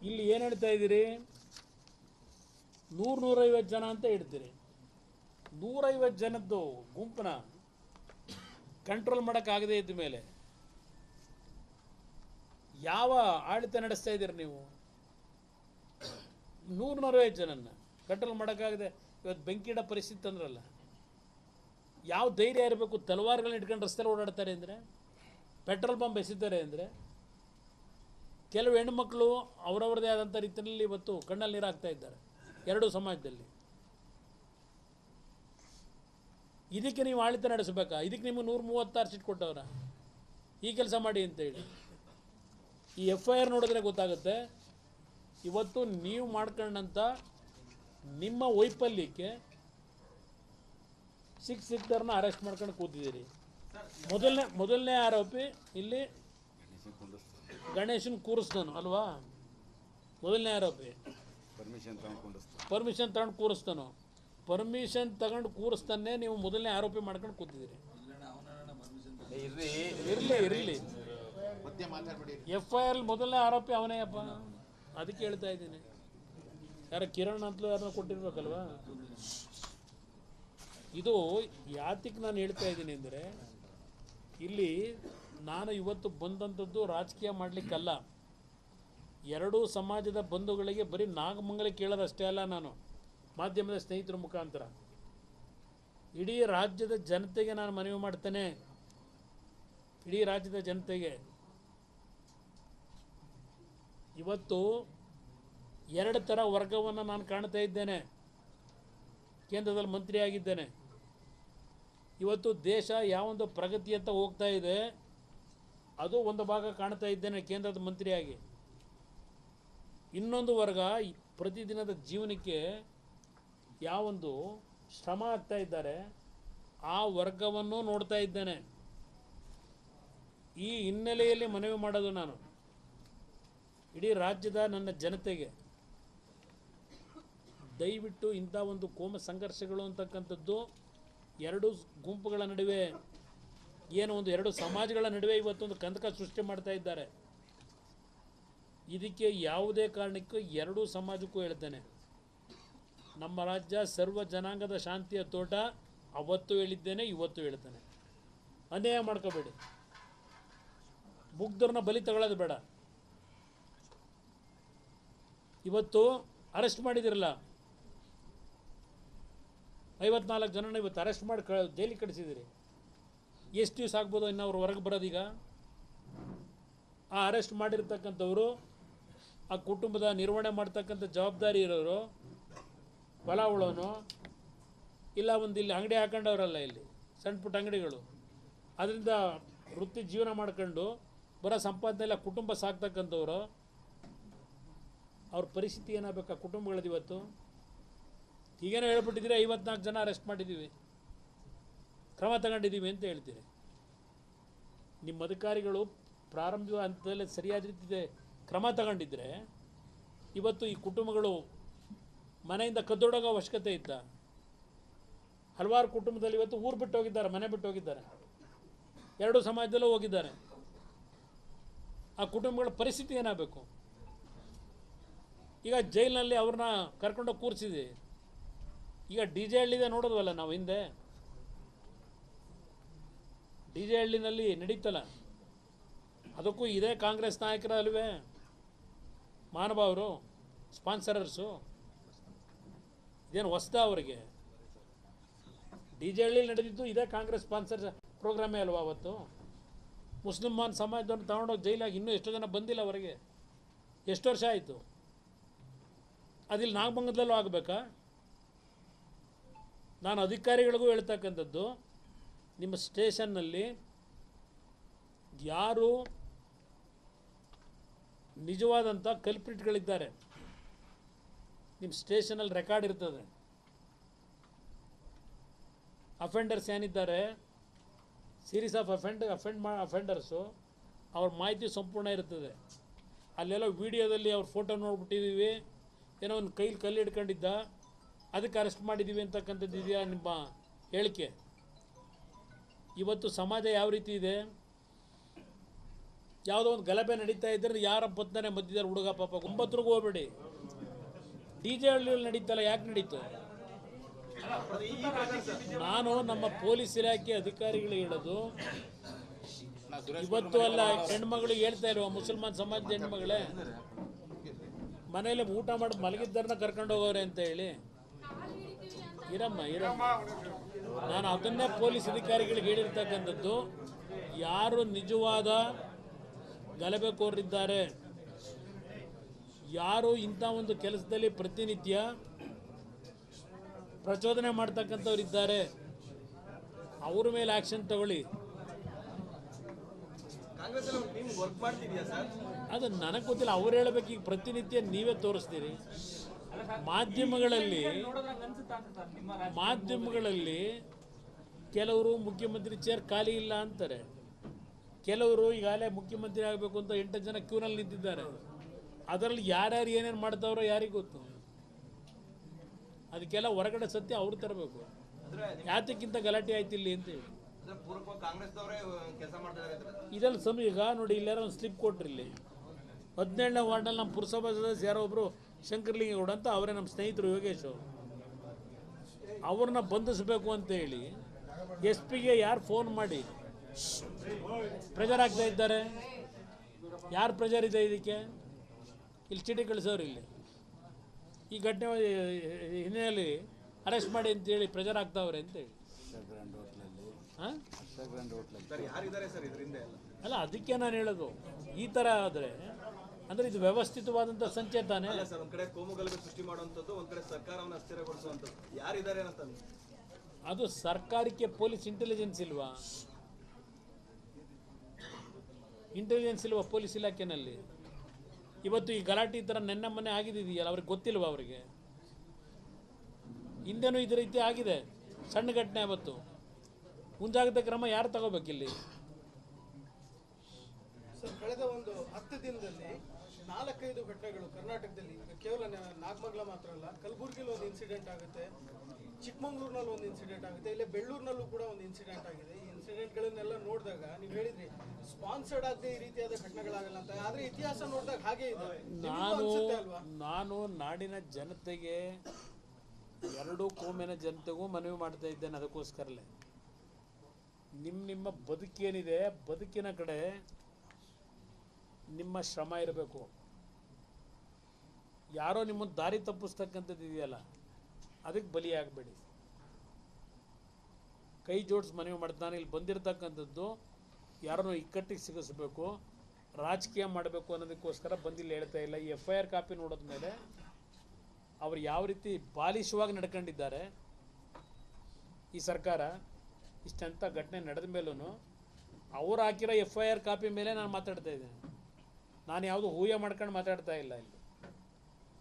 ಇಲ್ಲಿ ಏನು ಹೇಳ್ತಾ ಇದ್ದೀರಿ? 100-150 ಜನ ಅಂತ ಹೇಳ್ತೀರಿ. 150 ಜನದ್ದು ಗುಂಪನ್ನ ಕಂಟ್ರೋಲ್ ಮಾಡೋಕ್ಕಾಗದೇ ಇದ್ದ ಮೇಲೆ ಯಾವ ಆಡಳಿತ ನಡೆಸ್ತಾ ಇದ್ದೀರಿ ನೀವು? 100-150 ಜನನ್ನ ಕಂಟ್ರೋಲ್ ಮಾಡೋಕ್ಕಾಗದೆ ಇವತ್ತು ಬೆಂಕಿಡ ಪರಿಸ್ಥಿತಿ ಅಂದ್ರಲ್ಲ, ಯಾವ ಧೈರ್ಯ ಇರಬೇಕು? ತಲವಾರುಗಳನ್ನ ಇಟ್ಕೊಂಡು ರಸ್ತೆಯಲ್ಲಿ ಓಡಾಡ್ತಾರೆ ಅಂದರೆ, ಪೆಟ್ರೋಲ್ ಪಂಪ್ ಎಸಿದ್ದಾರೆ ಅಂದರೆ, ಕೆಲವು ಹೆಣ್ಣುಮಕ್ಕಳು ಅವರವ್ರದ್ದೇ ಆದಂಥ ರೀತಿಯಲ್ಲಿ ಇವತ್ತು ಕಣ್ಣಲ್ಲಿ ನೀರು ಹಾಕ್ತಾ ಇದ್ದಾರೆ ಎರಡೂ ಸಮಾಜದಲ್ಲಿ. ಇದಕ್ಕೆ ನೀವು ಆಡಳಿತ ನಡೆಸಬೇಕಾ? ಇದಕ್ಕೆ ನಿಮಗೆ 136 ಸೀಟ್ ಕೊಟ್ಟವರ ಈ ಕೆಲಸ ಮಾಡಿ ಅಂತೇಳಿ. ಈ FIR ನೋಡಿದ್ರೆ ಗೊತ್ತಾಗುತ್ತೆ ಇವತ್ತು ನೀವು ಮಾಡ್ಕೊಂಡಂಥ ನಿಮ್ಮ ವೈಫಲ್ಯಕ್ಕೆ ಸಿಕ್ತರ್ನ ಅರೆಸ್ಟ್ ಮಾಡ್ಕೊಂಡು ಕೂತಿದ್ದೀರಿ. ಮೊದಲನೇ ಆರೋಪಿ ಇಲ್ಲಿ ಗಣೇಶನ್ ಕೂರಿಸ್ತಾನು ಅಲ್ವಾ? ಮೊದಲನೇ ಆರೋಪಿ ಪರ್ಮಿಷನ್ ತಗೊಂಡು ಕೂರಿಸ್ತಾನು. ಪರ್ಮಿಷನ್ ತಗೊಂಡು ಕೂರಿಸ್ತಾನೆ ನೀವು ಮೊದಲನೇ ಆರೋಪಿ ಮಾಡ್ಕೊಂಡು ಕೂತಿದ್ದೀರಿ. ಇರಲಿ FIR ಮೊದಲನೇ ಆರೋಪಿ ಅವನೇ ಅಪ್ಪ, ಅದಕ್ಕೆ ಹೇಳ್ತಾ ಇದ್ದೀನಿ. ಯಾರ ಕಿರಣ್ ಅಂತಲೂ ಯಾರನ್ನ ಕೊಟ್ಟಿರ್ಬೇಕಲ್ವಾ? ಇದು ಯಾತಿಗೆ ನಾನು ಹೇಳ್ತಾ ಇದ್ದೀನಿ ಅಂದರೆ, ಇಲ್ಲಿ ನಾನು ಇವತ್ತು ಬಂದಂಥದ್ದು ರಾಜಕೀಯ ಮಾಡಲಿಕ್ಕಲ್ಲ. ಎರಡೂ ಸಮಾಜದ ಬಂಧುಗಳಿಗೆ ಬರೀ ನಾಗಮಂಗಲ ಕೇಳೋದಷ್ಟೇ ಅಲ್ಲ, ನಾನು ಮಾಧ್ಯಮದ ಸ್ನೇಹಿತರ ಮುಖಾಂತರ ಇಡೀ ರಾಜ್ಯದ ಜನತೆಗೆ ನಾನು ಮನವಿ ಮಾಡ್ತೇನೆ. ಇಡೀ ರಾಜ್ಯದ ಜನತೆಗೆ ಇವತ್ತು ಎರಡು ಥರ ವರ್ಗವನ್ನು ನಾನು ಕಾಣ್ತಾ ಇದ್ದೇನೆ. ಕೇಂದ್ರದಲ್ಲಿ ಮಂತ್ರಿಯಾಗಿದ್ದೇನೆ. ಇವತ್ತು ದೇಶ ಯಾವೊಂದು ಪ್ರಗತಿಯತ್ತ ಹೋಗ್ತಾ ಇದೆ ಅದು ಒಂದು ಭಾಗ ಕಾಣ್ತಾ ಇದ್ದೇನೆ ಕೇಂದ್ರದ ಮಂತ್ರಿಯಾಗಿ. ಇನ್ನೊಂದು ವರ್ಗ ಪ್ರತಿದಿನದ ಜೀವನಕ್ಕೆ ಯಾವೊಂದು ಶ್ರಮ ಆಗ್ತಾ ಇದ್ದಾರೆ ಆ ವರ್ಗವನ್ನು ನೋಡ್ತಾ ಇದ್ದೇನೆ. ಈ ಹಿನ್ನೆಲೆಯಲ್ಲಿ ಮನವಿ ಮಾಡೋದು ನಾನು ಇಡೀ ರಾಜ್ಯದ ನನ್ನ ಜನತೆಗೆ, ದಯವಿಟ್ಟು ಇಂಥ ಒಂದು ಕೋಮ ಸಂಘರ್ಷಗಳು ಅಂತಕ್ಕಂಥದ್ದು ಎರಡು ಗುಂಪುಗಳ ನಡುವೆ, ಏನು ಒಂದು ಎರಡು ಸಮಾಜಗಳ ನಡುವೆ ಇವತ್ತೊಂದು ಕಂದಕ ಸೃಷ್ಟಿ ಮಾಡ್ತಾ ಇದ್ದಾರೆ. ಇದಕ್ಕೆ ಯಾವುದೇ ಕಾರಣಕ್ಕೂ ಎರಡೂ ಸಮಾಜಕ್ಕೂ ಹೇಳ್ತೇನೆ, ನಮ್ಮ ರಾಜ್ಯ ಸರ್ವ ಜನಾಂಗದ ಶಾಂತಿಯ ತೋಟ. ಅವತ್ತು ಹೇಳಿದ್ದೇನೆ, ಇವತ್ತು ಹೇಳ್ತೇನೆ. ಅನ್ಯಾಯ ಮಾಡ್ಕೋಬೇಡಿ, ಮುಗ್ಧರನ್ನ ಬಲಿ ತಗೊಳ್ಳೋದು ಬೇಡ. ಇವತ್ತು ಅರೆಸ್ಟ್ ಮಾಡಿದಿರಲ್ಲ 54 ಜನನ ಇವತ್ತು ಅರೆಸ್ಟ್ ಮಾಡಿ ಜೈಲಿಗೆ ಕಳಿಸಿದ್ದೀರಿ. ಎಷ್ಟು ದಿವಸ ಆಗ್ಬೋದು ಇನ್ನು ಅವ್ರು ಹೊರಗೆ ಬರೋದೀಗ? ಆ ಅರೆಸ್ಟ್ ಮಾಡಿರ್ತಕ್ಕಂಥವರು ಆ ಕುಟುಂಬದ ನಿರ್ವಹಣೆ ಮಾಡ್ತಕ್ಕಂಥ ಜವಾಬ್ದಾರಿ ಇರೋರು, ಹೊಲ ಉಳೋನು ಇಲ್ಲ ಒಂದು ಇಲ್ಲಿ ಅಂಗಡಿ ಹಾಕೊಂಡವ್ರಲ್ಲ, ಇಲ್ಲಿ ಸಣ್ಣ ಪುಟ್ಟ ಅಂಗಡಿಗಳು, ಅದರಿಂದ ವೃತ್ತಿ ಜೀವನ ಮಾಡ್ಕೊಂಡು ಬರೋ ಸಂಪಾದನೆ ಕುಟುಂಬ ಸಾಕ್ತಕ್ಕಂಥವ್ರು, ಅವ್ರ ಪರಿಸ್ಥಿತಿ ಏನಾಗಬೇಕು ಆ ಕುಟುಂಬಗಳದ್ದು? ಇವತ್ತು ಈಗೇನೋ ಹೇಳ್ಬಿಟ್ಟಿದ್ದೀರಿ 54 ಜನ ಅರೆಸ್ಟ್ ಮಾಡಿದ್ದೀವಿ, ಕ್ರಮ ತಗೊಂಡಿದ್ದೀವಿ ಅಂತ ಹೇಳ್ತೀರಿ. ನಿಮ್ಮ ಅಧಿಕಾರಿಗಳು ಪ್ರಾರಂಭಿಕ ಹಂತದಲ್ಲಿ ಸರಿಯಾದ ರೀತಿ ಕ್ರಮ ತಗೊಂಡಿದ್ರೆ ಇವತ್ತು ಈ ಕುಟುಂಬಗಳು ಮನೆಯಿಂದ ಕದ್ದೊಡಗೋ ಅವಶ್ಯಕತೆ ಇತ್ತ? ಹಲವಾರು ಕುಟುಂಬದಲ್ಲಿ ಇವತ್ತು ಊರು ಬಿಟ್ಟು ಹೋಗಿದ್ದಾರೆ, ಮನೆ ಬಿಟ್ಟು ಹೋಗಿದ್ದಾರೆ, ಎರಡೂ ಸಮಾಜದಲ್ಲೂ ಹೋಗಿದ್ದಾರೆ. ಆ ಕುಟುಂಬಗಳ ಪರಿಸ್ಥಿತಿ ಏನಾಗಬೇಕು? ಈಗ ಜೈಲಿನಲ್ಲಿ ಅವ್ರನ್ನ ಕರ್ಕೊಂಡೋಗಿ ಕೂರಿಸಿದ್ವಿ. ಈಗ DJ ಹಳ್ಳಿದೆ ನೋಡೋದ್ವಲ್ಲ ನಾವು ಹಿಂದೆ, DJ ಹಳ್ಳಿನಲ್ಲಿ ನಡೀತಲ್ಲ, ಅದಕ್ಕೂ ಇದೇ ಕಾಂಗ್ರೆಸ್ ನಾಯಕರ ಅಲ್ವೇ ಮಹಾನುಭಾವರು ಸ್ಪಾನ್ಸರರ್ಸು? ಇದೇನು ಹೊಸ್ದ ಅವರಿಗೆ? DJ ಹಳ್ಳಿಲಿ ನಡೆದಿದ್ದು ಇದೇ ಕಾಂಗ್ರೆಸ್ ಸ್ಪಾನ್ಸರ್ ಪ್ರೋಗ್ರಾಮೇ ಅಲ್ವಾ? ಅವತ್ತು ಮುಸ್ಲಿಮಾನ್ ಸಮಾಜದವ್ರನ್ನ ತಗೊಂಡೋಗಿ ಜೈಲಾಗಿ ಇನ್ನೂ ಎಷ್ಟೋ ಜನ ಬಂದಿಲ್ಲ ಅವರಿಗೆ. ಎಷ್ಟು ವರ್ಷ ಆಯಿತು? ಅದಿಲ್ಲಿ ನಾಗಮಂಗಲದಲ್ಲೂ ಆಗಬೇಕಾ? ನಾನು ಅಧಿಕಾರಿಗಳಿಗೂ ಹೇಳ್ತಕ್ಕಂಥದ್ದು, ನಿಮ್ಮ ಸ್ಟೇಷನ್ನಲ್ಲಿ ಯಾರು ನಿಜವಾದಂಥ ಕಲ್ಪ್ರಿಟ್ಗಳಿದ್ದಾರೆ ನಿಮ್ಮ ಸ್ಟೇಷನಲ್ಲಿ ರೆಕಾರ್ಡ್ ಇರ್ತದೆ. ಅಫೆಂಡರ್ಸ್ ಏನಿದ್ದಾರೆ, ಸೀರೀಸ್ ಆಫ್ ಅಫೆಂಡರ್ಸು, ಅವ್ರ ಮಾಹಿತಿ ಸಂಪೂರ್ಣ ಇರ್ತದೆ. ಅಲ್ಲೆಲ್ಲ ವೀಡಿಯೋದಲ್ಲಿ ಅವ್ರ ಫೋಟೋ ನೋಡ್ಬಿಟ್ಟಿದ್ದೀವಿ, ಏನೋ ಒಂದು ಕೈಲಿ ಕಲ್ಲು ಹಿಡ್ಕೊಂಡಿದ್ದ ಅದಕ್ಕೆ ಅರೆಸ್ಟ್ ಮಾಡಿದ್ದೀವಿ ಅಂತಕ್ಕಂಥದ್ದು ಇದೆಯಾ ನಿಮ್ಮ ಹೇಳಿಕೆ? ಇವತ್ತು ಸಮಾಜ ಯಾವ ರೀತಿ ಇದೆ? ಯಾವುದೋ ಒಂದು ಗಲಭೆ ನಡೀತಾ ಇದ್ದರೆ ಯಾರ ಬತ್ತಾನೆ ಮಧ್ಯದಲ್ಲಿ ಹುಡುಗ ಪಾಪ 9 ಹೋಗ್ಬೇಡಿ. DJ ಹಳ್ಳಿಯಲ್ಲಿ ನಡೀತಲ್ಲ, ಯಾಕೆ ನಡೀತು? ನಾನು ನಮ್ಮ ಪೊಲೀಸ್ ಇಲಾಖೆ ಅಧಿಕಾರಿಗಳು ಹೇಳೋದು, ಇವತ್ತು ಅಲ್ಲ ಹೆಣ್ಮಗಳು ಹೇಳ್ತಾ ಇರುವ ಮುಸಲ್ಮಾನ್ ಸಮಾಜದ ಹೆಣ್ಮಗಳೇ ಮನೆಯಲ್ಲಿ ಊಟ ಮಾಡಿ ಮಲಗಿದ್ದಾರನ್ನ ಕರ್ಕೊಂಡು ಹೋಗೋರೆ ಅಂತ ಹೇಳಿ. ಇರಮ್ಮ ನಾನು ಅದನ್ನೇ ಪೊಲೀಸ್ ಅಧಿಕಾರಿಗಳಿಗೆ ಹೇಳಿರ್ತಕ್ಕಂಥದ್ದು, ಯಾರು ನಿಜವಾದ ಗಲಭೆಕೋರರಿದ್ದಾರೆ, ಯಾರು ಇಂಥ ಒಂದು ಕೆಲಸದಲ್ಲಿ ಪ್ರತಿನಿತ್ಯ ಪ್ರಚೋದನೆ ಮಾಡ್ತಕ್ಕಂಥವ್ರಿದ್ದಾರೆ ಅವ್ರ ಮೇಲೆ ಆ್ಯಕ್ಷನ್ ತಗೊಳ್ಳಿ. ಅದು ನನಗೆ ಗೊತ್ತಿಲ್ಲ, ಅವ್ರು ಹೇಳಬೇಕು. ಈಗ ಪ್ರತಿನಿತ್ಯ ನೀವೇ ತೋರಿಸ್ತೀರಿ ಮಾಧ್ಯಮಗಳಲ್ಲಿ ಕೆಲವರು ಮುಖ್ಯಮಂತ್ರಿ ಚೇರ್ ಖಾಲಿ ಇಲ್ಲ ಅಂತಾರೆ, ಕೆಲವರು ಈಗಾಗಲೇ ಮುಖ್ಯಮಂತ್ರಿ ಆಗಬೇಕು ಅಂತ 8 ಜನ ಕ್ಯೂನಲ್ಲಿ ನಿಂತಿದ್ದಾರೆ. ಅದರಲ್ಲಿ ಯಾರ್ಯಾರು ಏನೇನು ಮಾಡ್ತಾವ್ರೋ ಯಾರಿಗೆ ಗೊತ್ತು. ಅದಕ್ಕೆಲ್ಲ ಹೊರಗಡೆ ಸತ್ಯ ಅವ್ರು ತರಬೇಕು. ಯಾತಕ್ಕಿಂತ ಗಲಾಟೆ ಆಯ್ತು ಇಲ್ಲಿ ಅಂತೇಳಿ ಇದರಲ್ಲಿ ಈಗ ನೋಡಿ, ಇಲ್ಲಾರ ಒಂದು ಸ್ಲಿಪ್ ಕೊಟ್ರಿ. ಇಲ್ಲಿ 17ನೇ ವಾರ್ಡಲ್ಲಿ ನಮ್ಮ ಪುರಸಭಾ ಸದಸ್ಯ ಯಾರೋ ಒಬ್ಬರು ಶಂಕರಲಿಂಗೇಗೌಡ ಅಂತ, ಅವರೇ ನಮ್ಮ ಸ್ನೇಹಿತರು ಯೋಗೇಶ್ ಅವರು, ಅವ್ರನ್ನ ಬಂಧಿಸಬೇಕು ಅಂತ ಹೇಳಿ SP ಗೆ ಯಾರು ಫೋನ್ ಮಾಡಿ ಪ್ರೆಜರ್ ಆಗ್ತಾ ಇದ್ದಾರೆ? ಯಾರು ಪ್ರೆಜರ್ ಇದೆ ಇದಕ್ಕೆ? ಇಲ್ಲಿ ಚೀಟಿ ಕಳಿಸೋರು ಇಲ್ಲಿ ಈ ಘಟನೆ ಹಿನ್ನೆಲೆಯಲ್ಲಿ ಅರೆಸ್ಟ್ ಮಾಡಿ ಅಂತೇಳಿ ಪ್ರೆಜರ್ ಆಗ್ತಾವ್ರೆ ಅಂತೇಳಿ. ಅಲ್ಲ, ಅದಕ್ಕೆ ನಾನು ಹೇಳೋದು, ಈ ಥರ ಆದರೆ ಅಂದರೆ ಇದು ವ್ಯವಸ್ಥಿತವಾದಂಥ ಸಂಚೇತನೆ. ಒಂದ್ ಕಡೆ ಕೋಮುಗಲಭೆ ಸೃಷ್ಟಿ ಮಾಡುವಂಥದ್ದು, ಒಂದ್ ಕಡೆ ಸರ್ಕಾರವನ್ನು ಅಸ್ಥಿರಗೊಳಿಸುವಂಥದ್ದು. ಯಾರಿದ್ದಾರೆ ಅಂತ ಅದು ಸರ್ಕಾರಕ್ಕೆ ಪೊಲೀಸ್ ಇಂಟೆಲಿಜೆನ್ಸ್ ಇಲ್ವಾ? ಪೊಲೀಸ್ ಇಲಾಖೆನಲ್ಲಿ ಇವತ್ತು ಈ ಗಲಾಟೆ ಈ ಥರ ನೆನ್ನೆ ಮೊನ್ನೆ ಆಗಿದೆಯಲ್ಲ, ಅವ್ರಿಗೆ ಗೊತ್ತಿಲ್ವಾ? ಅವರಿಗೆ ಹಿಂದೆನೂ ಇದೇ ರೀತಿ ಆಗಿದೆ, ಸಣ್ಣ ಘಟನೆ. ಅವತ್ತು ಮುಂಜಾಗ್ರತಾ ಕ್ರಮ ಯಾರು ತಗೋಬೇಕಿಲ್ಲಿ? ಸರ್, ಕಳೆದ ಒಂದು 10 ದಿನದಲ್ಲಿ 4-5 ಘಟನೆಗಳು ಕರ್ನಾಟಕದಲ್ಲಿ, ಕೇವಲ ನಾಗಮಂಗಲ ಮಾತ್ರ ಅಲ್ಲ, ಕಲಬುರಗಿಲಿ ಒಂದು ಇನ್ಸಿಡೆಂಟ್ ಆಗುತ್ತೆ, ಚಿಕ್ಕಮಂಗ್ಳೂರಿನಲ್ಲಿ ಒಂದು ಇನ್ಸಿಡೆಂಟ್ ಆಗುತ್ತೆ, ಇಲ್ಲೇ ಬೆಳ್ಳೂರಿನಲ್ಲೂ ಕೂಡ ಒಂದು ಇನ್ಸಿಡೆಂಟ್ ಆಗಿದೆ. ಈ ಇನ್ಸಿಡೆಂಟ್ಗಳನ್ನೆಲ್ಲ ನೋಡಿದಾಗ ನೀವು ಹೇಳಿದ್ರಿ ಸ್ಪಾನ್ಸರ್ಡ್ ಆಗದೆ ಈ ರೀತಿಯಾದ ಘಟನೆಗಳಾಗಲ್ಲ ಅಂತ, ಆದರೆ ಇತಿಹಾಸ ನೋಡಿದಾಗ ಹಾಗೆ ಇದೆ. ನಾನು ನಾಡಿನ ಜನತೆಗೆ, ಎರಡೂ ಕೋಮಿನ ಜನತೆಗೂ ಮನವಿ ಮಾಡ್ತಾ ಇದ್ದೇನೆ. ಅದಕ್ಕೋಸ್ಕರಲೇ ನಿಮ್ಮ ಬದುಕೇನಿದೆ, ಬದುಕಿನ ಕಡೆ ನಿಮ್ಮ ಶ್ರಮ ಇರಬೇಕು. ಯಾರೋ ನಿಮ್ಮನ್ನು ದಾರಿ ತಪ್ಪಿಸ್ತಕ್ಕಂಥದ್ದು ಇದೆಯಲ್ಲ, ಅದಕ್ಕೆ ಬಲಿಯಾಗಬೇಡಿ. ಕೈ ಜೋಡಿಸಿ ಮನವಿ ಮಾಡ್ತಾನೆ. ಇಲ್ಲಿ ಬಂದಿರತಕ್ಕಂಥದ್ದು ಯಾರನ್ನೋ ಇಕ್ಕಟ್ಟಿಗೆ ಸಿಗಿಸ್ಬೇಕು, ರಾಜಕೀಯ ಮಾಡಬೇಕು ಅನ್ನೋದಕ್ಕೋಸ್ಕರ ಬಂದಿಲ್ಲ ಹೇಳ್ತಾ ಇಲ್ಲ. ಈ FIR ಕಾಪಿ ನೋಡಿದ ಮೇಲೆ ಅವರು ಯಾವ ರೀತಿ ಬಾಲಿಶವಾಗಿ ನಡ್ಕೊಂಡಿದ್ದಾರೆ ಈ ಸರ್ಕಾರ, ಇಷ್ಟಂಥ ಘಟನೆ ನಡೆದ ಮೇಲೂ ಅವ್ರು ಹಾಕಿರೋ FIR ಕಾಪಿ ಮೇಲೆ ನಾನು ಮಾತಾಡ್ತಾ ಇದ್ದೇನೆ. ನಾನು ಯಾವುದು ಊಹೆ ಮಾಡ್ಕೊಂಡು ಮಾತಾಡ್ತಾ ಇಲ್ಲ ಇಲ್ಲಿ.